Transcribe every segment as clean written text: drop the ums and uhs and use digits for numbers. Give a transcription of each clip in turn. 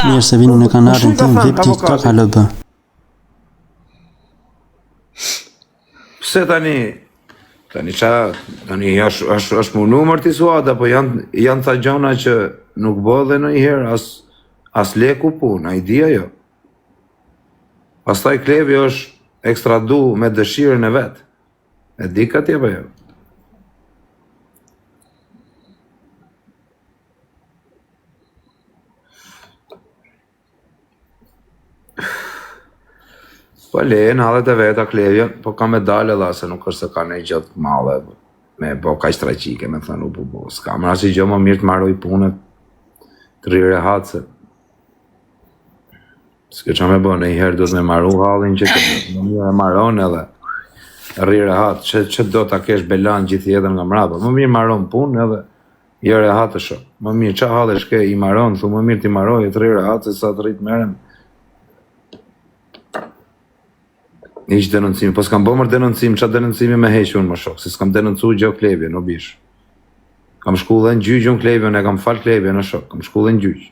Mirë se vini në kanalin tim VIP TikTok HLB. Pse tani është mu numër t'i suat, apo janë tha gjona që nuk bëdhe në i herë as leku pun, a i dia jo. Pastaj Klevi është ekstradu me dëshirën e vetë. E di ka tje për jo. Po lejën hallet e veta Klevja, po ka me dalë edhe se nuk është se ka ne gjatë male me bo ka shtraqike, me thënë u po. S'ka më asë i gjë më mirë të marroj punët të rire hatë se. S'ke që me bo, në i herë do të me marru halin që më mirë e marron edhe rire hatë, që do t'a kesh belan gjithi edhe nga mrapa. Më mirë marron punë edhe jere hatë shok. Më mirë qa halë shke i marron, thu më mirë t'i marroj të rire hatë se sa të rritë merem. Iq denoncimi, po s'kam bëmër denoncimi, qa denoncimi me heqë unë më shok, se s'kam denoncu gjë Klevje, në bish. Kam shku dhe në gjyqë unë Klevje, ne kam falë Klevje në shok, kam shku dhe në gjyqë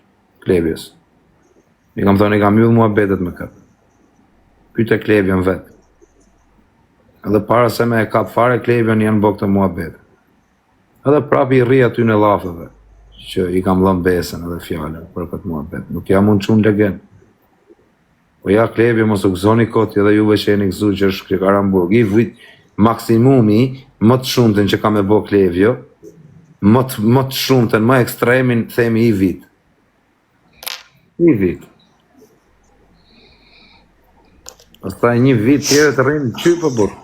Klevjes. I kam thonë, i kam mjullë mua betet me këtë. Pyte Klevje në vetë. Edhe para se me e kap fare Klevje në janë bëgë të mua betet. Edhe prapi i rria ty në lafëve, që i kam lëm besën edhe fjallën për këtë mua betet. Nuk jam unë qunë legend. Po ja Klevje mos u gëzoni koti edhe juve që jeni gëzu që është Krikaramburg. I vit maksimumi, më të shumëtën që ka me bo Klevjo, më të shumëtën, më ekstremin, themi i vit. I vit. Pastaj një vit tjere të rrinë qypë burë.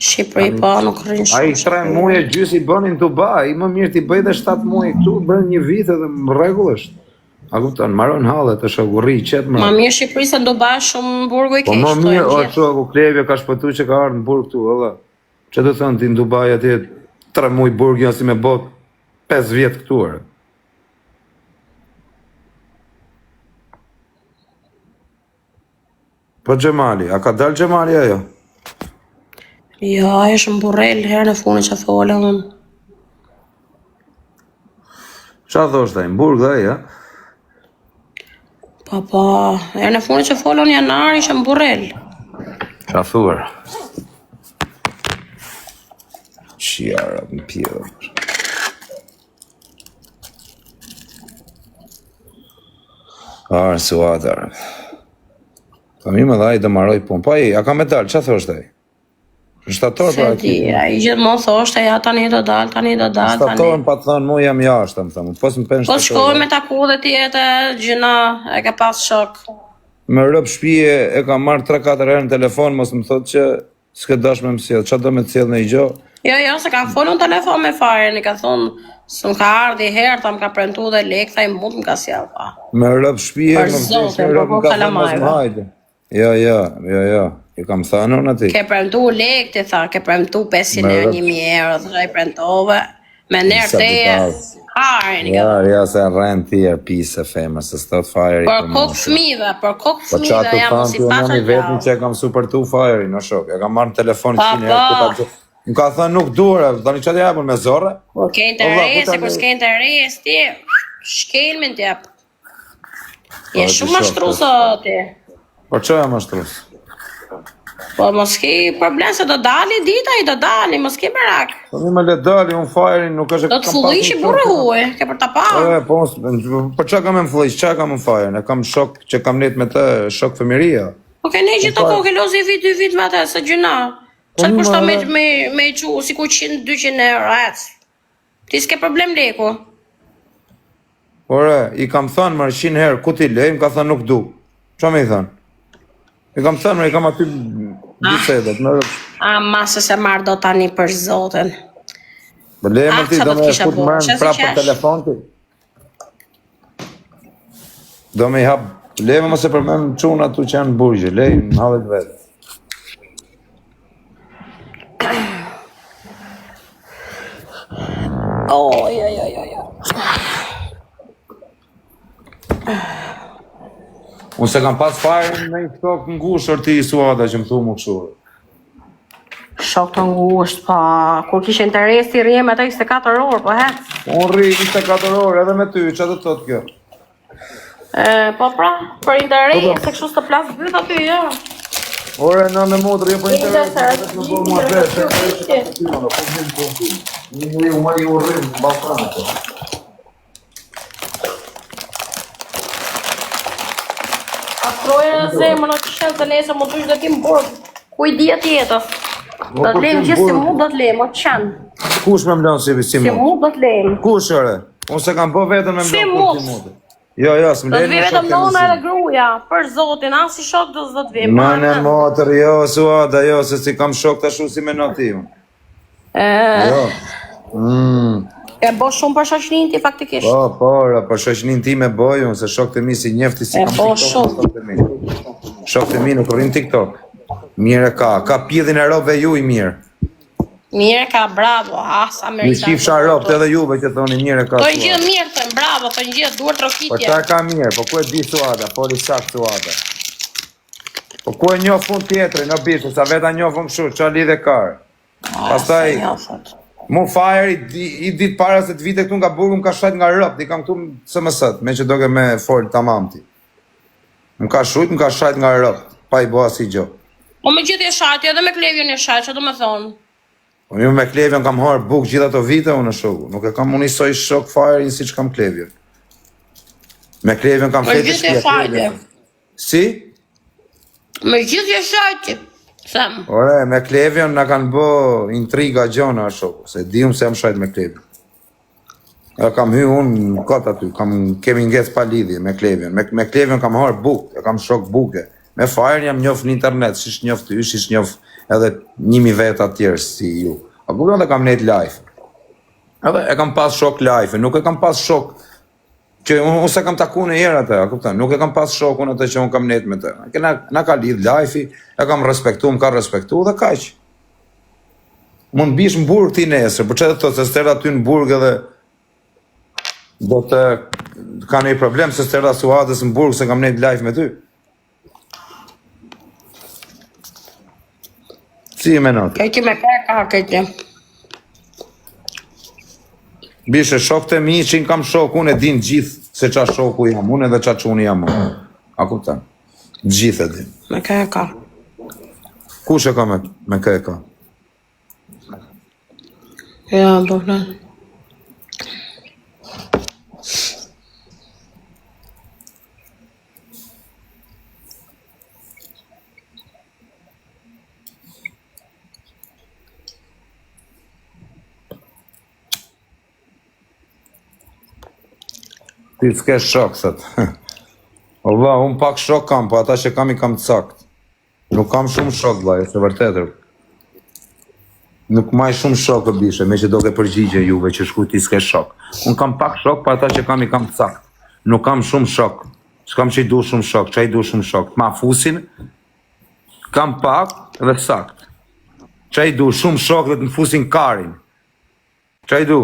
Shqipëri pa nuk rrinë shumë. A i 3 muaj gjys i bënin të ba, i më mirë t'i bëj dhe 7 muaj këtu, bërë një vit edhe më regullësht. A kupton, maron hallet është agurri qetë më. Ma mirë Shqipëri se ndo ba shumë burgu i kesh. Po më mirë, o që ku Klevja ka shpëtu që ka ardhë në burg këtu, edhe. Që të thënë ti në Dubai atje 3 muaj burg janë si me bot 5 vjetë këtu arë. Po Gjemali, a ka dalë Gjemali ajo? Ja, ishë më burrel herë në funi që thole unë. Qa thoshtë ai, në burg dhe ajo? Pa, herë në funi që folon janar ishë më burrel. Qa thuar? Qjara, në pjellë. Arë, suatar. Pa mi më dhaj të maroj punë. Pa i, a ka me dalë, qa thoshtë ai? Shtator pra ti. I gjithë më thoshtë, ja tani do dalë, tani do dalë. Shtatorën pa të thënë, mu jam jashtë, më thëmë. Po shkoj me taku dhe tjetë, gjina, e ka pas shok. Me rëpë shpije, e ka marrë 3-4 herë në telefon, mos më thotë që s'ke dash me më sjellë. Qa do me të sjellë në i gjo? Jo, se ka folë në telefon me faren, i ka thonë, së më ka ardhi herë, ta më ka prentu dhe lek, ta i mund më ka sjellë, pa. Me rëpë shpije, Jo. I kam thënë unë ati. Ke premtu lek, ti tha, ke premtu 500 euro, 1000 euro, të i premtove. Me nërë teje, harin. Ja, se rrenë tjerë pisë e femër, se s'tot fajri. Për kokë fmive, jam si pasën unë vetëm që e kam supertu fajri, në shok. E kam marrë në telefon 100 herë. Më ka thënë nuk duhere, tani që të japën me zorë. Po ke interes, kur s'ke interes, ti, shkelmin t'jap. Je shumë mashtrusë, ti. Po që e mashtrusë? Po mos ki problem se do dali dita i do dali, mos ki berak. Po një me le dali, unë fajrin nuk është... Do të fullishi burë huë, ke për ta parë. Po që kam e më fullish, që kam më fajrin? E kam shok që kam net me të shok fëmiria. Po ke ne gjithë të kohë, ke lozi vit, 2 vit me të, se gjyna. Që të kushta me i qu, si ku 100-200 euro, ec. Ti s'ke problem leku. Ore, i kam thënë më 100 herë, ku ti lej, më ka thënë nuk du. Qa me i thënë? I kam thënë, i kam aty bisedet. Masë se marrë do tani për zoten. Bë lejë më ti do me fut mërën prapë për telefon ti. Do me i hapë, lejë më se për me më qunë atu që janë burgje, lejë më hallet vetë. Unë se kam pas fajrën me i shok ngushër ti i suada që më thu më këshurë. Shok të ngusht, pa, kur kishe interes ti rrje me ta 24 orë, po hec. Unë rri 24 orë edhe me ty, që të thotë kjo? Po pra, për interes, se kështu s'të plas vyt aty, jo. Ore, në në motër, jo për interes, Interes, në bërë mua një u ma i urrim, në Balkanë, po. Atroje në zemër në këshel të nesër më tush dhe ti më burg. Ku i dhja tjetës? Do të lejmë gjithë si mu do të lejmë, o të qenë. Kush me mlanë si Si mu? mu do të lejmë. Kush ore? Unë se kam bë vetën me Si mlanë mu? kur ti mute. Jo, s'm Do të lejnë vi me vetëm shok të nona edhe mësim. gruja, për zotin, as si shok do të vi. Në në motër, jo, Suada, jo, se si kam shok të shu si me nati unë. Jo. E bo shumë për shoqnin ti faktikisht. Po, për shoqnin ti me boj unë, se shok të mi si njefti si E kam po TikTok. shumë. Shok të mi. Shok të mi nuk rrin TikTok. Mire ka pjedhin e robëve ju i mirë. Mirë ka, bravo, sa Një meritan. shifsha robët edhe juve që thoni mire ka Të Suada. gjithë mirë të bravo, të gjithë duar Po trokitje. ta ka mirë, po ku e di Suada, foli sakt Suada. Po ku e njoh fund tjetëri, në bishë, sa veta njohëm kështu, qa lidhe karë. Pastaj, mu fajër i ditë para se të vite këtu nga burgu më ka shajt nga rëp, di kam këtu së mësët, me që doke me folë tamam ti. Më ka shujt, më ka shajt nga rëp, pa i boa si gjo. O me gjithë e shajti, edhe me klevjën e shajt, që do me thonë. Unë ju me klevjen kam harë buk gjitha të vite unë shoku, nuk e kam unë isoj shok fajër si që kam klevjen. Me klevjen kam Me fletë gjithë e shajti. Si? Me gjithë e shajti. Sem. Ore, me klevjen na kanë bë intriga gjona shoku, se di unë se jam shajt me klevjen. Ja kam hy unë kot aty, kemi ngec pa lidhje me klevjen. Me klevjen kam harë buk, e kam shok buke. Me fajrën jam njof në internet, shish njof ty, shish njof edhe 1000 vetë tjerë si ju. A ku edhe kam net live. Edhe e kam pas shok live, nuk e kam pas shok që unë se kam taku në herë atë, a kupton? Nuk e kam pas shokun atë që unë kam net me të. Na ka lidh live-i, e kam respektu, më ka respektu dhe kaq. Mund bish në burg ti nesër, për që dhe të se sterda ty në burg edhe do të ka një problem se sterda Suadës në burg se kam net live me ty. Si me natë? Kajti me ka kajti. Bishe, shok të mi që në kam shok, unë e din gjithë se qa shoku jam, unë edhe qa që unë jam unë. A kuptan? Gjithë e din. Me ka. Kush e ka me ka e ka? Ja, po flan. Ti s'ke shok, sëtë. Olla, unë pak shok kam, po ata që kam i kam të sakt. Nuk kam shumë shok, vaj, se vërtetër. Nuk maj shumë shok e bishe, me që do ke përgjigje juve që shku ti s'ke shok. Unë kam pak shok, po ata që kam i kam të sakt. Nuk kam shumë shok. S'kam që i du shumë shok, që i du shumë shok. Ma fusin, kam pak dhe sakt. Që i du shumë shok dhe të më fusin karin. Që i du,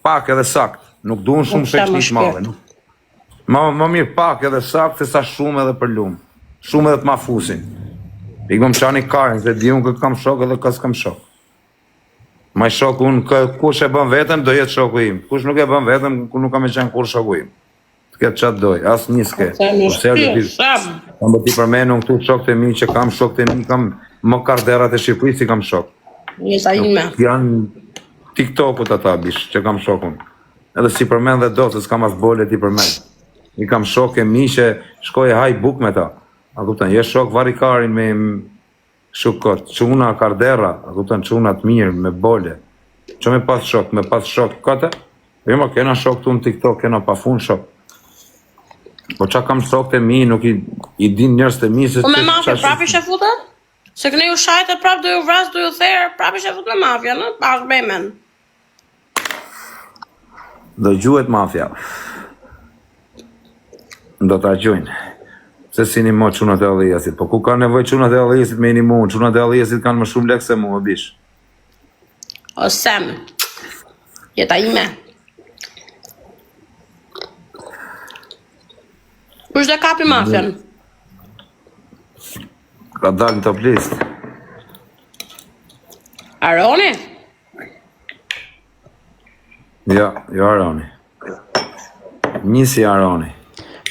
pak edhe sakt. Nuk du në shumë sheqnit madhe. Ma mirë pak edhe sakt se sa shumë edhe për lumë. Shumë edhe të ma fusin. I kom qani karin, se di unë këtë kam shok edhe kësë kam shok. Ma i shok unë, kush e bën vetëm, do jetë shoku im. Kush nuk e bën vetëm, nuk kam e qenë kur shoku im. Të ketë qatë doj, asë një s'ke. Kam bë ti përmenu këtu shok të mi që kam shok të mi, kam më karderat e Shqipërisë si kam shok. Njësa ime. Janë TikTokut ata bish që kam shokun. Edhe si përmen dhe do, se s'kam as bole ti përmen. I kam shok e mi që shkoj e haj buk me ta. A kuptan, je shok varikarin me shukot, quna kardera, a kuptan, quna të mirë, me bole. Që me pas shok, kate? Jo ma, kena shok tu në TikTok, kena pa fun shok. Po qa kam shok të mi, nuk i din njërës të mi se... Po me mafja prap ishe futa? Se këne ju shajtë prap do ju vras, do ju therë, prap ishe fut me mafja, në? Pas bemen. Do gjuhet mafja. Do t'a gjujnë. Se si një mo qunat e Aliasit. Po ku ka nevoj qunat e Aliasit me një mu? Qunat e Aliasit kanë më shumë lek se mu, bish. O sem. Jeta ime. Kush dhe kapi mafjan? Ka dalë në top list. Aroni? Jo Aroni. Njësi Aroni.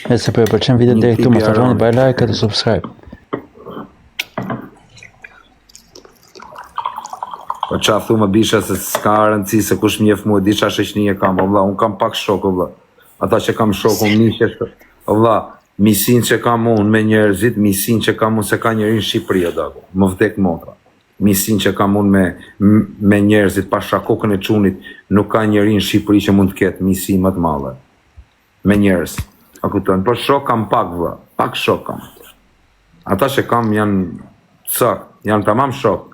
E se për pëlqen video deri këtu, mos harroni bëj like dhe subscribe. Po qa thu më bisha se s'ka rëndësi se kush mjef mu e di qa sheqni e kam, o vlla, unë kam pak shok, o vlla. Ata që kam shok, unë nishe shok. O vlla, misin që kam unë me njerëzit, misin që kam unë se ka njëri në Shqipëri, o dago, më vdek motra. Misin që kam unë me njerëzit, pasha kokën e qunit, nuk ka njëri në Shqipëri që mund të ketë misin më të madhe. Me njerëz, a kupton, por shok kam pak, vlla, pak shok kam. Ata që kam janë cak, janë tamam shok.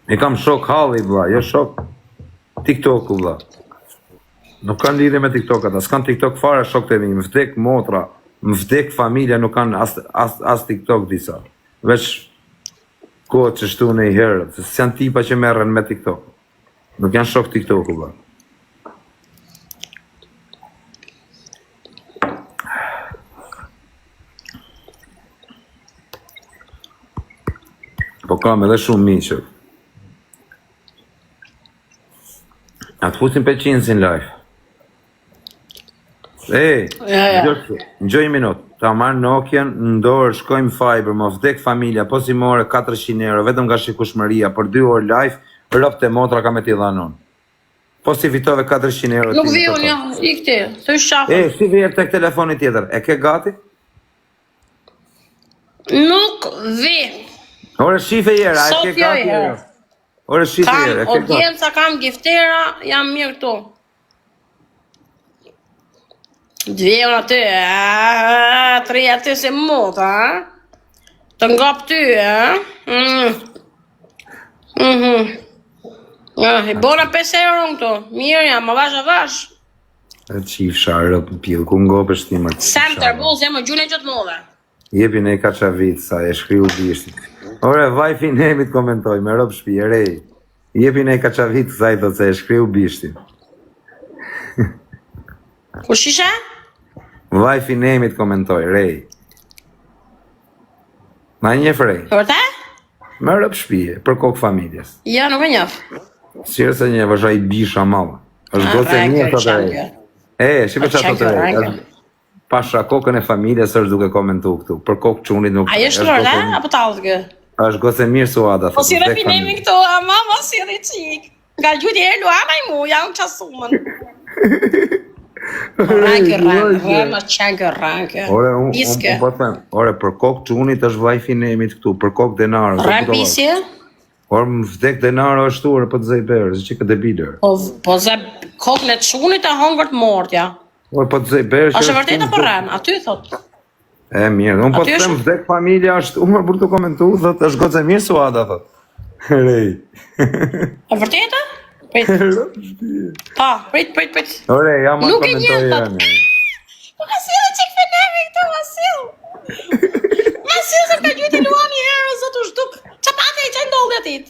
E kam shok halli, vlla, jo shok TikTok-u, vlla. Nuk kanë lidhje me TikTok ata, s'kan TikTok fare shok të mi, më vdek motra, më vdek familja, nuk kanë as TikTok disa. Veç kohë që shtu në i herë, se s'janë tipa që merren me TikTok. Nuk janë shok TikTok-u, vlla. Po kam edhe shumë miqë. A të fusim për qinësin live. Ngjoj një minut. Ta marrë Nokian, në dorë, shkojmë fiber, më vdek familja, po si more 400 euro, vetëm nga shikueshmëria, për 2 orë live, rëpte motra ka me t'i dhanon. Po si fitove 400 euro. Nuk vi unë, i këti, të shafë. Si vjerë tek telefoni tjetër, e ke gati? Nuk vi. Ore shife jera, e ke gati? Ore shife jera, e ke gati? Kam audienca, kam giftera, jam mirë këtu. Dvijën aty, tri aty se mota, të ngap ty, I bona 5 euro në këtu, mirë jam, më vash. E qif sharë për pjellë, ku ngopesh ti më të Sam tërbuz, jam më gjune gjëtë modhe. Jepi ne ka qa vit, sa e shkriu bishtit. Ore, vajfi Nemit komentoj, me rob shpi, e rej. Jepi ne ka qa vit, sa i thot se e shkriu bishtit. Ku shisha? Vajfi Nemit komentoj, rej. Ma një frej. Vërte? Me rob shpi, për kokë familjes. Ja, nuk e njëf. Sirë se një vësha i bisha mama. është goce një të të rej. Shqipe që ato të rej. Pasha kokën e familjes është duke komentu këtu. Për kokë qunit nuk... A jeshtë lërë, apo talë të gë? është goce mirë suada. Po si refinemi këtu, a mama si edhe qik. Nga gjudi e luana i mu, ja unë qasumën. Rëmë qenë rëngë. Ore, për kokë qunit është vajfi nemit këtu, për kokë denarë. Rëmë pisje? Ore, më vdek denarë është tu, për të zëjberë, zë që këtë debider. Po zë kokën e qunit e hongër të mortja. Ore, për të zëjberë... A shë vërtet apo rënë, aty thot. E, mirë, unë po të them vdek familja është umër për të komentu, thot, është goce mirë suada, thot. Rej. A vërtetë? Prit. Pa, prit. Ore, ja ma nuk komentoj e njëtë. Po ka si edhe qik fenemi këto, Vasil. Vasil se ka gjyti luan një herë, zotë u shduk. Qa pate i që ndodhë atit?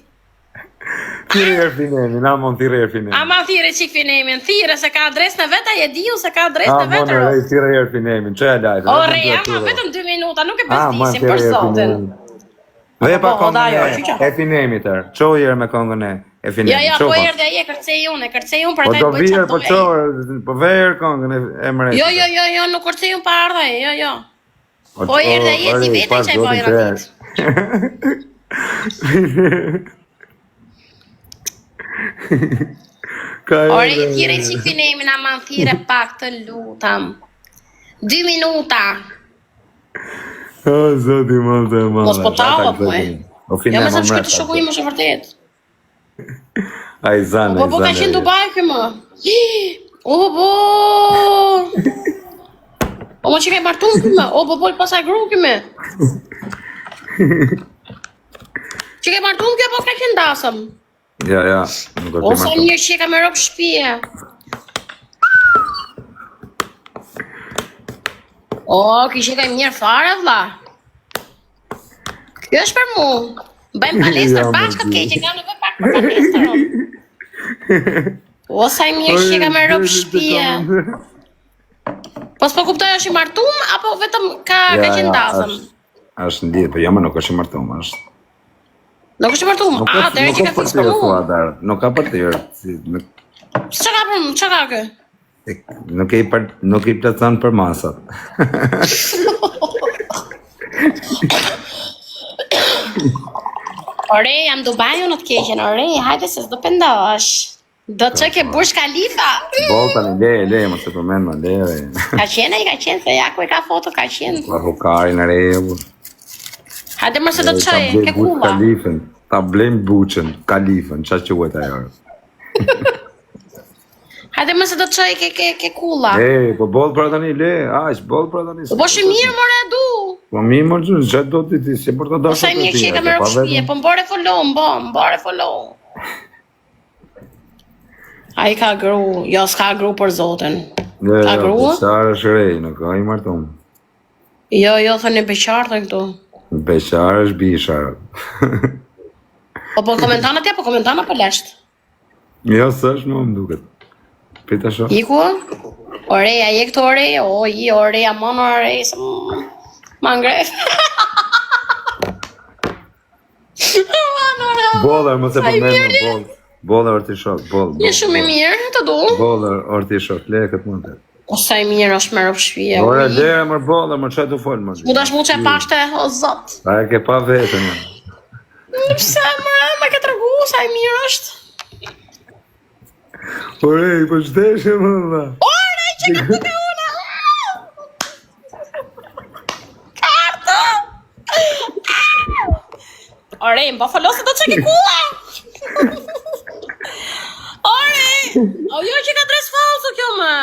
Thire e finemi, na mon thire e finemi. Ama thire qik finemin, thire se ka adres në veta, je diu se ka adres në veta. A, mon, thire e finemin, që e lajtë. O, rej, ama vetëm 2 minuta, nuk e bezdisim për sotin. Dhe pa kongën e finemi tërë, qo jërë me kongën e finemi. Ja, po jërë dhe je kërcej unë për taj bëjtë qatë Po qo, po verë kongën e mërejtë. Jo, nuk kërcej unë pa ardhe, jo. Po jërë dhe je si vete që i bojnë atit. Ore, i thire që finemi na man thire pak të lutam. 2 minuta. O, zoti më të më. Mos po talët, mëj. Ja me se më shkëtë shoku i më shë vërtet. A i zane, Po ka qenë Dubai këmë. O, bo. O, më që ka i martun këmë. O, po i pasaj gru këmë. Që ka i martun këmë, po ka qenë dasëm. Ja. O, sa mirë që ka me ropë shpije. O, kështë ka i mirë fare, vla. Kjo është për mu. Bëjmë palestër bashkët kej që ka në bëjmë pak për palestër. O, sa mirë që ka me ropë shpije. Po s'po kuptoj është i martum, apo vetëm ka qenë dasëm? Ashtë në ditë, për jama nuk është i martum, ashtë. Nuk është i martum? A, të që ka fiks për mu? Nuk ka për tërë. Që ka kë? Nuk i plotson për masat. Ore, jam Dubai, unë të keqen, ore, hajde se s'do pendosh. Do të që ke Burj Khalifa. Tani, le, mos e përmend më, le. Ka qenë, se ja ku e ka foto, ka qenë. Rrugari në re. Hajde më se do të qoj, ke kulla. Ta blejmë buqën, kalifën, qa që uet ajo. Hajde më se do të qoj, ke kulla. Po bollë pra tani, bollë pra tani. Po shi mirë, more, du. Po mirë, më gjë, që do ti, si për të dashur. Po saj mirë që e ka me rëpshpije, po mbore follow. A i ka gru, jo s'ka gru për zotin. Ka gru? Beqar është rej, nuk ka i martum. Jo, thënë e beqartë këtu. Beqar është bishar. Po komentana tja, po komentana për lesht. Jo, së është më duket. Pita shumë. Iku? Oreja, je këto oreja? O, i oreja, mono oreja, se më ngref. Boller, më se përmenë më boller ortishok, boller. Je shumë i mirë, të du? Boller ortishok, le këtë mund të. O, sa i mirë është me rëpshpije. Ora, le, mër boller, më që të folë, më. Mu dash mu që pashte, o zot. A e ke pa vetën, më. Pëse, më ke të rëgu, sa i mirë është. Orej, po shteshe më dha. Orej, që ka të una. Karto. Orej, më po folosë do që ke kula. Orej, o jo që ka dres falso kjo me.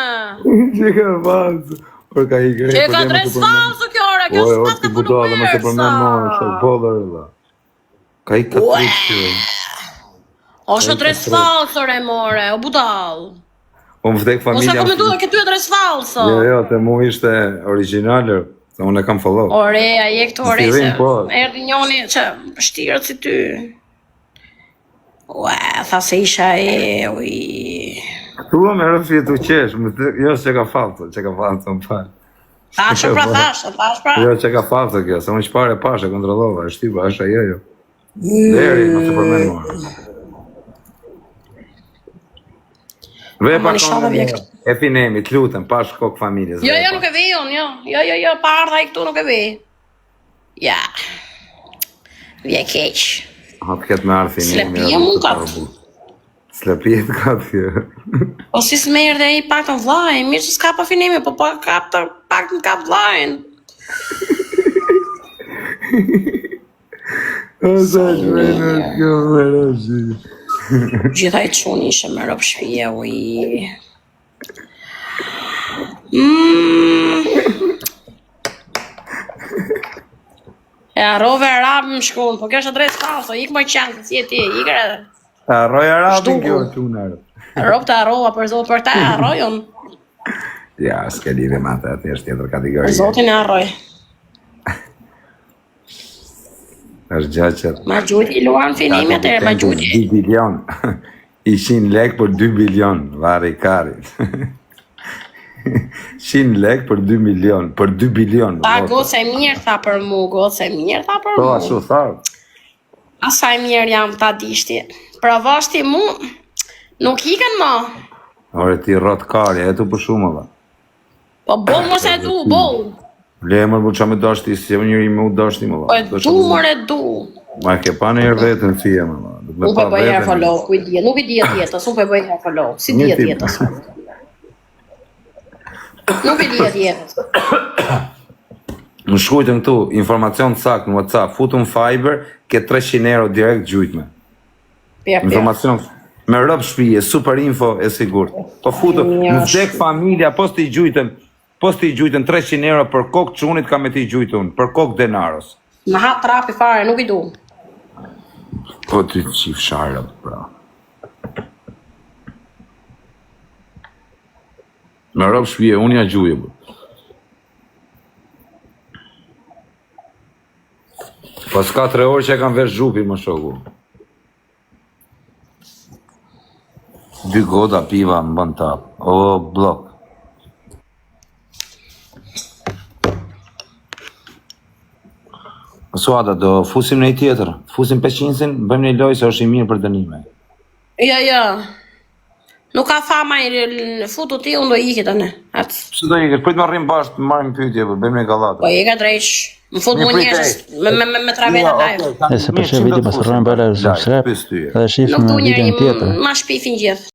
Që ka falso. Or ka i grej. Që ka dres falso kjo ora, kjo s'pat ka punu mersa. Ka i ka frikë. O shë dres falso, re more, o budal. O më vdek familja... Ose komentu dhe këtu e dres falso. Jo, të mu ishte originalër, se unë e kam follow. Ore, a je këtu ore se erdi njoni që shtirët si ty. Ue, tha se isha ui... Tua me rëfje të qesh, jo që ka falso, më falë. Thashë pra. Jo që ka falso kjo, se unë shpare pashe, kontrollova, e shtypa, është ajo. Deri, më të përmenë mua. Ve pa konë, e finemi, të lutëm, pash kokë familjes. Jo, nuk e vi unë, jo, pa ardha i këtu nuk e vi. Ja, vje keq. Ha të ketë me ardhë finemi. Slepije mund ka të. Slepije të ka të kjo. O si s'merë dhe i pak të vlajnë, mirë që s'ka pa finemi, po pak të ka vlajnë. O sa që me në kjo me rëpshi. Gjithaj quni ishe me rëpshpije, ui. E arrove arabë më shkun, po kjo është adres falso, ikë më qanë, si e ti, ikë edhe. Arroj arabin kjo qunarë. Arrob të arrova, për zotë për ta, arrojon. Ja, s'ke lidhe ma të është tjetër kategori. Për zotin e arroj. është gjaqet. Ma gjujt i luan finime të ma gjujt. 2 bilion. I 100 lek për 2 bilion, vari karit. 100 lek për 2 milion, për 2 bilion. Ta gotë se mirë tha për mu, Po, ashtu tharë. Asaj mirë jam ta dishti. Pra vashti mu, nuk ikën ma. Ore ti rot kari, e tu për shumë dhe. Po bol mos e du, bol. Le mërë bu qa me dashti, si e më njëri me u dashti më dhe. Po e du mërë e du. Ma ke pa në herë vetën fije më dhe. Nuk e bëjë herë follow, ku i dje, nuk i dje tjetës, nuk e bëjë herë follow, si dje tjetës. Nuk i dje tjetës. Më shkujtën këtu, informacion sakt në WhatsApp, futën fiber, ke 300 euro direkt gjujtme. Informacion, me rëpë shpije, super info e sigur. Po futën, në vdek familja, pos t'i gjujtën 300 euro për kokë qunit ka me t'i gjujtën, për kokë denaros. Në hatë trapi fare, nuk i du. Po t'i qif sharët, pra. Me rëpë shpije, unë ja gjuje, bë. Pas 4 orë që e kam vesh zhupi më shoku. 2 goda piva më bën tap. O, blok. Suada, do fusim në i tjetër. Fusim 500-sin, bëjmë një lojë se është i mirë për dënime. Ja. Nuk ka fama i futu ti, unë do iki tani. Atë. Pse do ikësh? Prit marrim bashkë, të marrim pyetje, po bëjmë një gallatë. Po i ka drejsh. Më fut mu njerëz me travela live. E se për shë video më sërrojnë bëjla subscribe. Edhe shifë Nuk në du video në njeri tjetër. ma shpifin gjithë.